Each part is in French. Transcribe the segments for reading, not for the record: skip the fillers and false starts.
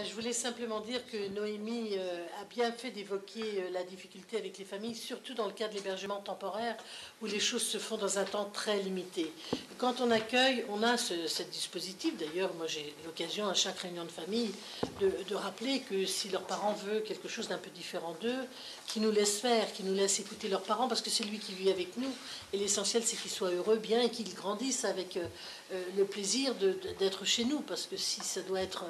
Je voulais simplement dire que Noémie a bien fait d'évoquer la difficulté avec les familles, surtout dans le cas de l'hébergement temporaire, où les choses se font dans un temps très limité. Quand on accueille, on a ce dispositif. D'ailleurs, moi j'ai l'occasion à chaque réunion de famille de rappeler que si leurs parents veulent quelque chose d'un peu différent d'eux, qu'ils nous laissent faire, qu'ils nous laissent écouter leurs parents, parce que c'est lui qui vit avec nous. Et l'essentiel, c'est qu'ils soient heureux, bien, et qu'ils grandissent avec le plaisir d'être chez nous, parce que si ça doit être...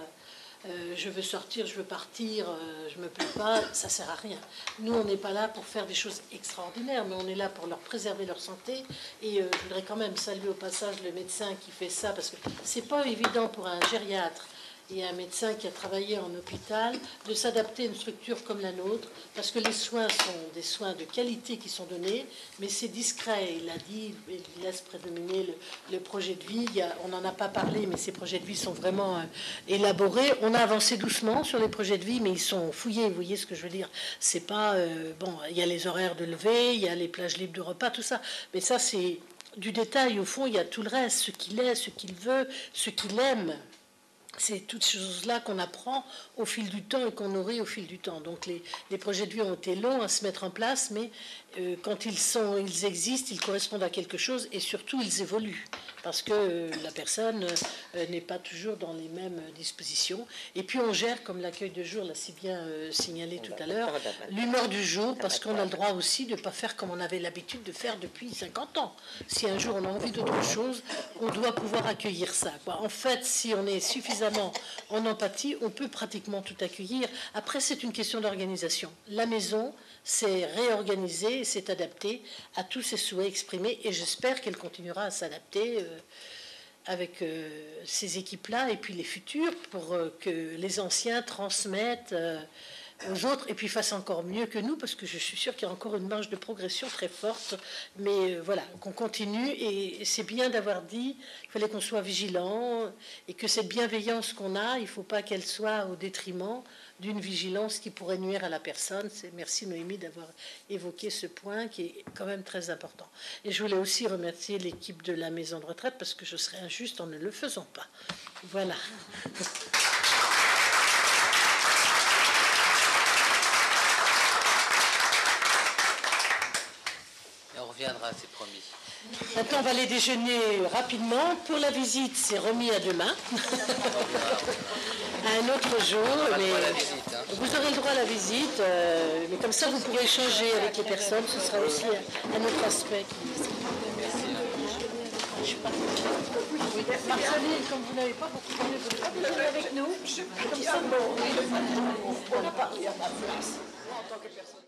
je veux sortir, je veux partir, je me plais pas, ça sert à rien. Nous, on n'est pas là pour faire des choses extraordinaires, mais on est là pour leur préserver leur santé. Et je voudrais quand même saluer au passage le médecin qui fait ça, parce que c'est pas évident pour un gériatre et un médecin qui a travaillé en hôpital de s'adapter à une structure comme la nôtre, parce que les soins sont des soins de qualité qui sont donnés, mais c'est discret. Il a dit, il laisse prédominer le projet de vie. On n'en a pas parlé, mais ces projets de vie sont vraiment élaborés. On a avancé doucement sur les projets de vie, mais ils sont fouillés. Vous voyez ce que je veux dire? C'est pas bon. Il y a les horaires de lever, il y a les plages libres de repas, tout ça. Mais ça, c'est du détail. Au fond, il y a tout le reste, ce qu'il est, ce qu'il veut, ce qu'il aime. C'est toutes ces choses-là qu'on apprend au fil du temps et qu'on nourrit au fil du temps. Donc les projets de vie ont été longs à se mettre en place, mais quand ils existent, ils correspondent à quelque chose et surtout ils évoluent parce que la personne n'est pas toujours dans les mêmes dispositions. Et puis on gère, comme l'accueil de jour l'a si bien signalé tout à l'heure, l'humeur du jour, parce qu'on a le droit aussi de ne pas faire comme on avait l'habitude de faire depuis 50 ans. Si un jour on a envie d'autre chose, on doit pouvoir accueillir ça, quoi. En fait, si on est suffisamment en empathie, on peut pratiquement tout accueillir. Après, c'est une question d'organisation. La maison s'est réorganisée, s'est adaptée à tous ces souhaits exprimés, et j'espère qu'elle continuera à s'adapter avec ces équipes-là et puis les futures pour que les anciens transmettent aux autres et puis fassent encore mieux que nous, parce que je suis sûre qu'il y a encore une marge de progression très forte, mais voilà, qu'on continue. Et c'est bien d'avoir dit qu'il fallait qu'on soit vigilant et que cette bienveillance qu'on a, il ne faut pas qu'elle soit au détriment d'une vigilance qui pourrait nuire à la personne. Merci Noémie d'avoir évoqué ce point qui est quand même très important. Et je voulais aussi remercier l'équipe de la maison de retraite, parce que je serais injuste en ne le faisant pas. Voilà. Et on reviendra, c'est promis. Maintenant, on va aller déjeuner rapidement. Pour la visite, c'est remis à demain. À un autre jour. Mais vous aurez le droit à la visite. Mais comme ça, vous pourrez échanger avec les personnes. Ce sera aussi un autre aspect. Marceline, comme vous n'avez pas beaucoup parlé, vous n'êtes pas avec nous. Comme ça, on a parlé à ma place. Moi, en tant que personne.